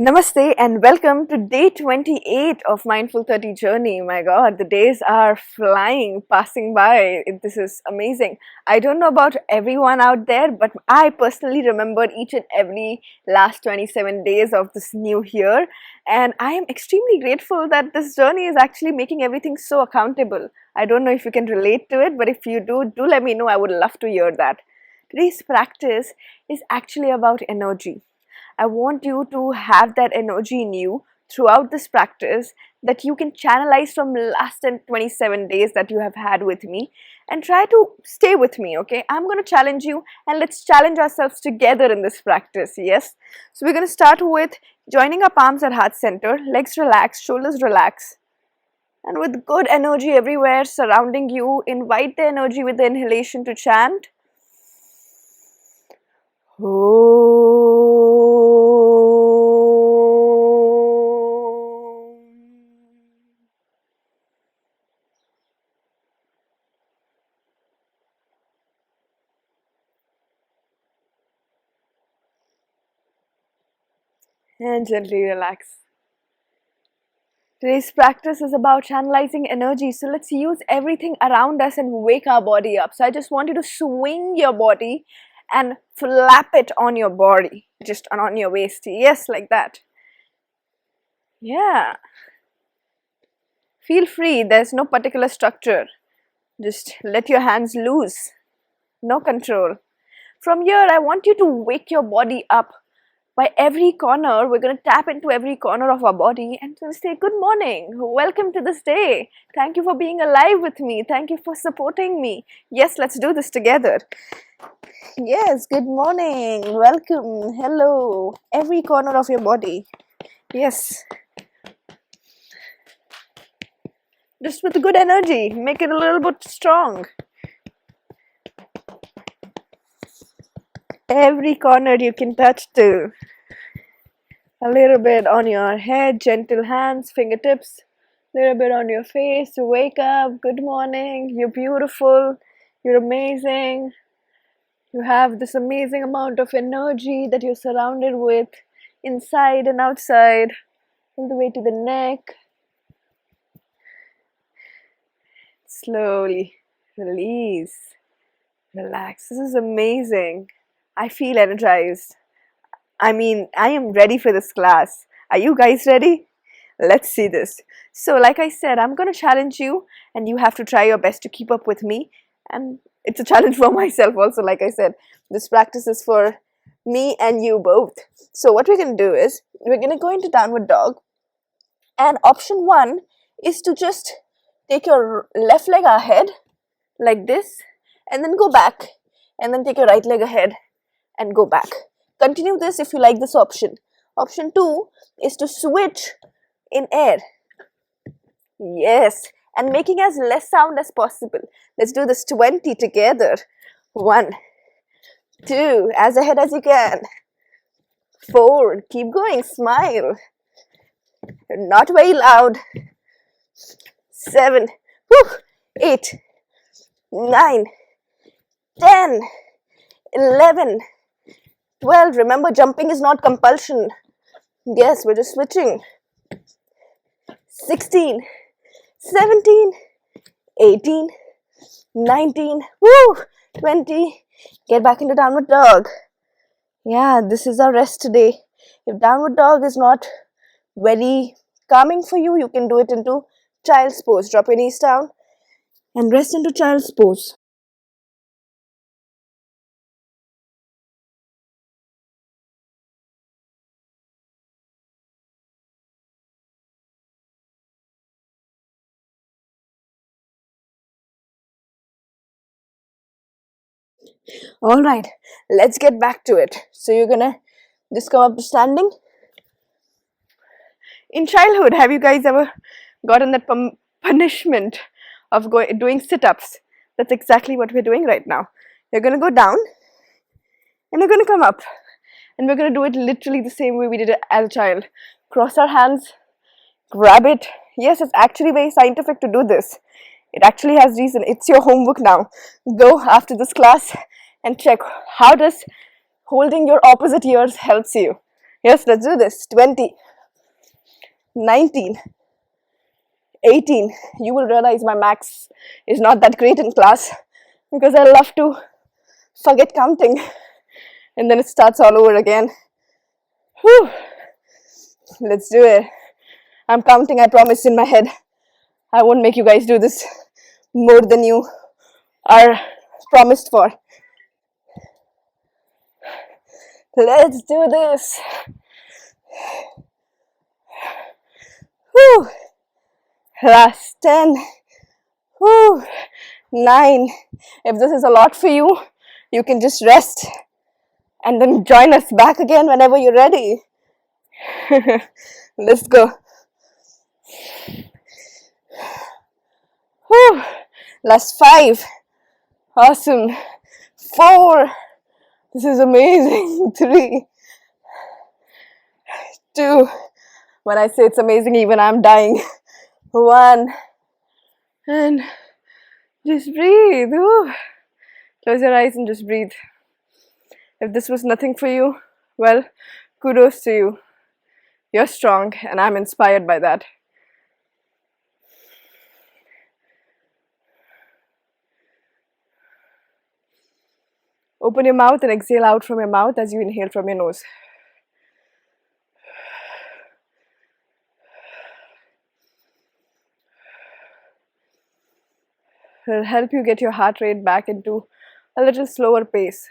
Namaste and welcome to day 28 of Mindful 30 journey. My god, the days are flying, passing by. This is amazing. I don't know about everyone out there, but I personally remembered each and every last 27 days of this new year, and I am extremely grateful that this journey is actually making everything so accountable. I don't know if you can relate to it, but if you do let me know. I would love to hear that. Today's practice is actually about energy. I want you to have that energy in you throughout this practice that you can channelize from last 27 days that you have had with me, and try to stay with me, okay? I'm going to challenge you and let's challenge ourselves together in this practice, yes? So we're going to start with joining our palms at heart center, legs relaxed, shoulders relaxed. And with good energy everywhere surrounding you, invite the energy with the inhalation to chant. And gently relax. Today's practice is about channelizing energy, so let's use everything around us and wake our body up. So I just want you to swing your body and flap it on your body, just on your waist. Yes, like that. Yeah. Feel free, there's no particular structure. Just let your hands loose. No control. From here, I want you to wake your body up. By every corner, we're going to tap into every corner of our body and say, good morning, welcome to this day. Thank you for being alive with me. Thank you for supporting me. Yes, let's do this together. Yes, good morning, welcome, hello, every corner of your body. Yes. Just with good energy, make it a little bit strong. Every corner you can touch to. A little bit on your head, gentle hands, fingertips. A little bit on your face. Wake up, good morning, you're beautiful, you're amazing. You have this amazing amount of energy that you're surrounded with inside and outside, all the way to the neck. Slowly release, relax. This is amazing. I feel energized. I mean, I am ready for this class. Are you guys ready? Let's see this. So like I said, I'm going to challenge you and you have to try your best to keep up with me. And it's a challenge for myself also. Like I said, this practice is for me and you both. So what we're going to do is, we're going to go into downward dog. And option 1 is to just take your left leg ahead like this and then go back. And then take your right leg ahead and go back. Continue this if you like this option. Option 2 is to switch in air. Yes, and making as less sound as possible. Let's do this 20 together. 1, 2, as ahead as you can. 4, keep going, smile. Not very loud. 7, 8, 9, 10, 11, 12. Remember, jumping is not compulsion. Yes, we're just switching. 16, 17, 18, 19, 20. Get back into downward dog. Yeah, this is our rest today. If downward dog is not very calming for you, you can do it into child's pose. Drop your knees down and rest into child's pose. All right, let's get back to it. So you're gonna just come up to standing. In childhood, have you guys ever gotten that punishment of doing sit-ups? That's exactly what we're doing right now. You're gonna go down and you're gonna come up, and we're gonna do it literally the same way we did it as a child. Cross our hands, grab it. Yes, it's actually very scientific to do this. It actually has reason. It's your homework now. Go after this class and check how does holding your opposite ears helps you. Yes, let's do this. 20, 19, 18. You will realize my max is not that great in class because I love to forget counting and then it starts all over again. Whew. Let's do it. I'm counting, I promise, in my head. I won't make you guys do this more than you are promised for. Let's do this. Whew. Last 10. Whew. 9. If this is a lot for you, you can just rest and then join us back again whenever you're ready. Let's go. Whew. Last 5. Awesome. 4. This is amazing. 3. 2. When I say it's amazing, even I'm dying. 1. And just breathe. Ooh. Close your eyes and just breathe. If this was nothing for you, well, kudos to you. You're strong and I'm inspired by that. Open your mouth and exhale out from your mouth as you inhale from your nose. It'll help you get your heart rate back into a little slower pace.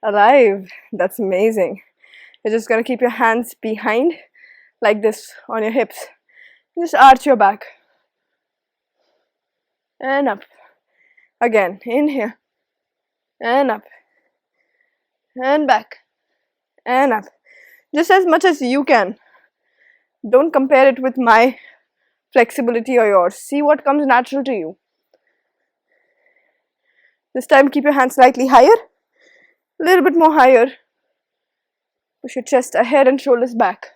Alive. That's amazing. You're just going to keep your hands behind like this on your hips. Just arch your back. And up. Again, inhale. And up. And back. And up. Just as much as you can. Don't compare it with my flexibility or yours. See what comes natural to you. This time keep your hands slightly higher. A little bit more higher. Push your chest ahead and shoulders back.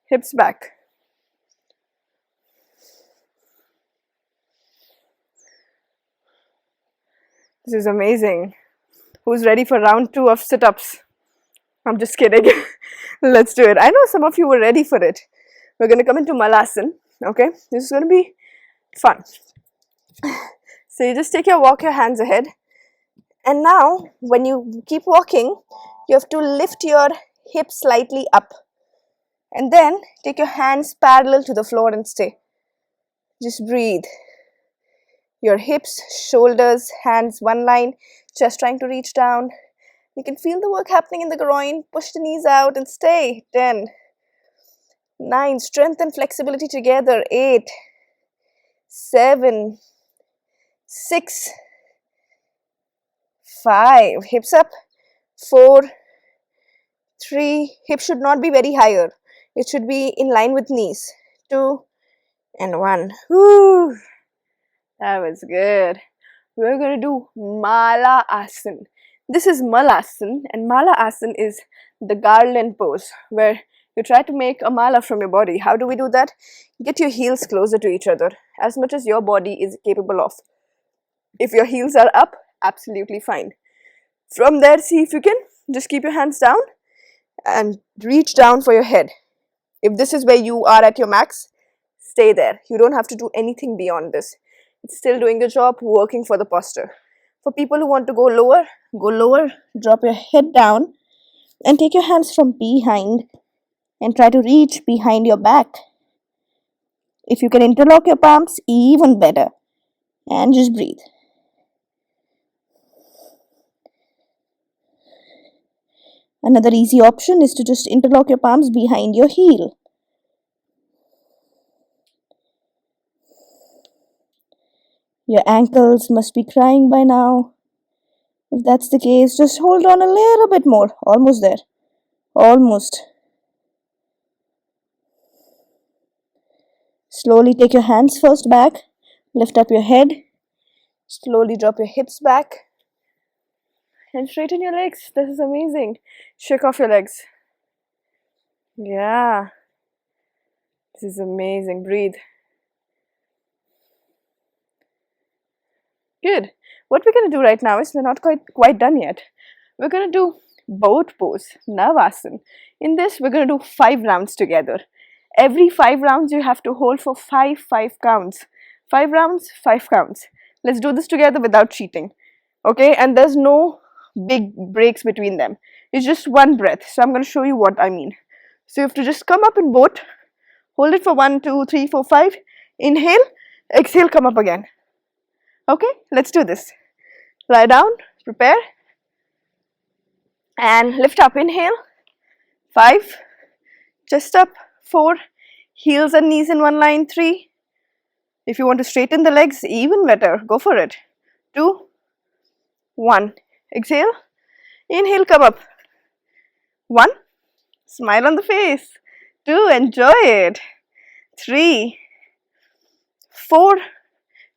Hips back. This is amazing. Who's ready for round 2 of sit-ups? I'm just kidding. Let's do it. I know some of you were ready for it. We're going to come into Malasana. Okay? This is going to be fun. So you just walk your hands ahead. And now, when you keep walking, you have to lift your hips slightly up. And then, take your hands parallel to the floor and stay. Just breathe. Your hips, shoulders, hands, one line. Chest trying to reach down. You can feel the work happening in the groin. Push the knees out and stay. 10. 9. Strength and flexibility together. 8. 7. 6. 5. Hips up. 4. 3. Hips should not be very higher. It should be in line with knees. 2. And 1. Whew. That was good. We're going to do Mala Asana. This is Malasana, and Mala Asana is the garland pose where you try to make a mala from your body. How do we do that? Get your heels closer to each other as much as your body is capable of. If your heels are up, absolutely fine. From there, see if you can just keep your hands down and reach down for your head. If this is where you are at your max, stay there. You don't have to do anything beyond this. It's still doing the job, working for the posture. For people who want to go lower, drop your head down and take your hands from behind and try to reach behind your back. If you can interlock your palms, even better. And just breathe. Another easy option is to just interlock your palms behind your heel. Your ankles must be crying by now. If that's the case, just hold on a little bit more. Almost there. Almost. Slowly take your hands first back. Lift up your head. Slowly drop your hips back. And straighten your legs. This is amazing. Shake off your legs. Yeah. This is amazing. Breathe. Good. What we're going to do right now is we're not quite done yet. We're going to do boat pose, Navasana. In this, we're going to do 5 rounds together. Every 5 rounds, you have to hold for 5 counts. 5 rounds, 5 counts. Let's do this together without cheating. Okay? And there's no big breaks between them. It's just one breath. So I'm going to show you what I mean. So you have to just come up in boat. Hold it for 1, 2, 3, 4, 5. Inhale. Exhale, come up again. Okay? Let's do this. Lie down. Prepare. And lift up. Inhale. 5. Chest up. 4. Heels and knees in one line. 3. If you want to straighten the legs, even better. Go for it. 2. 1. Exhale. Inhale, come up. 1. Smile on the face. 2. Enjoy it. 3. 4.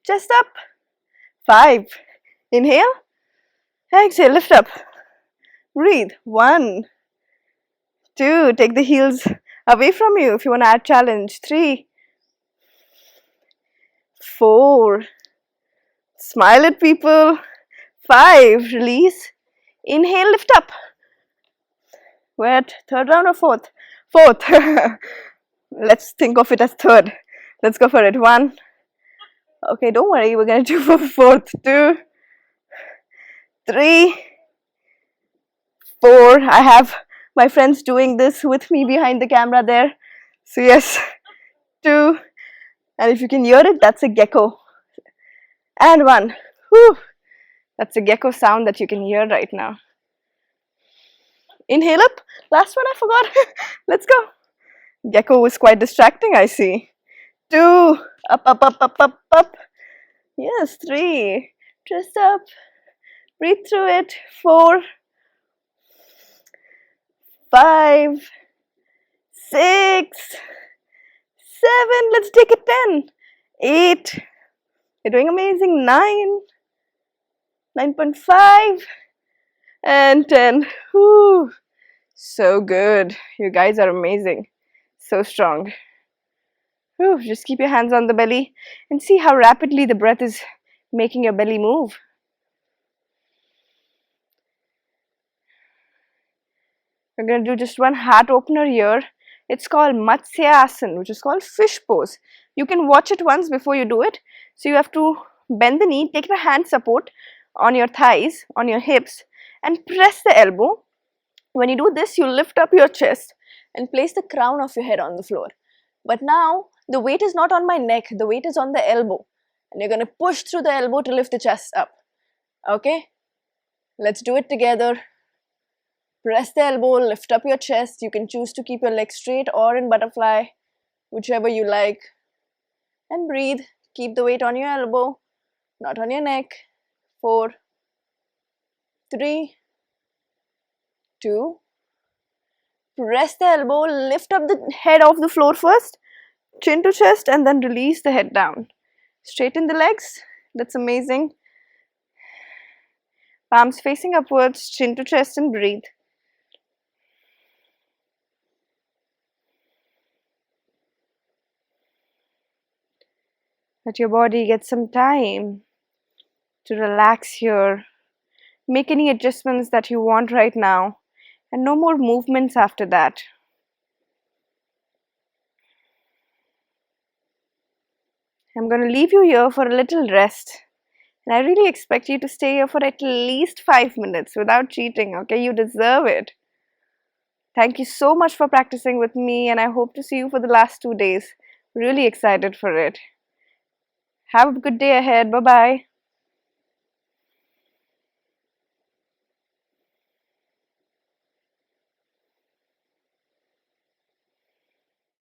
Chest up. 5. Inhale. Exhale, lift up. Breathe. 1. 2. Take the heels away from you if you want to add challenge. 3. 4. Smile at people. 5. Release. Inhale, lift up. We're at 3rd round or 4th? 4th. Let's think of it as 3rd. Let's go for it. 1. Okay, don't worry. We're going to do for 4th. 2. 3. 4. I have my friends doing this with me behind the camera there. So yes. 2. And if you can hear it, that's a gecko. And 1. Whew. That's a gecko sound that you can hear right now. Inhale up. Last one I forgot. Let's go. Gecko was quite distracting, I see. 2. Up, up, up, up, up, up. Yes, 3. Twist up. Breathe through it. 4. 5. 6. 7. Let's take it 10. 8. You're doing amazing. 9. 9.5. And 10. Whew. So good. You guys are amazing. So strong. Whew. Just keep your hands on the belly and see how rapidly the breath is making your belly move. We're going to do just one heart opener here. It's called Matsyasana, which is called fish pose. You can watch it once before you do it. So you have to bend the knee, take the hand support on your thighs, on your hips, and press the elbow. When you do this, you lift up your chest and place the crown of your head on the floor. But now, the weight is not on my neck, the weight is on the elbow. And you're going to push through the elbow to lift the chest up. Okay? Let's do it together. Press the elbow, lift up your chest. You can choose to keep your legs straight or in butterfly, whichever you like. And breathe. Keep the weight on your elbow, not on your neck. 4, 3, 2. Press the elbow, lift up the head off the floor first, chin to chest, and then release the head down. Straighten the legs. That's amazing. Palms facing upwards, chin to chest, and breathe. Let your body get some time to relax here. Make any adjustments that you want right now, and no more movements after that. I'm going to leave you here for a little rest. And I really expect you to stay here for at least 5 minutes without cheating, okay? You deserve it. Thank you so much for practicing with me, and I hope to see you for the last 2 days. Really excited for it. Have a good day ahead. Bye-bye.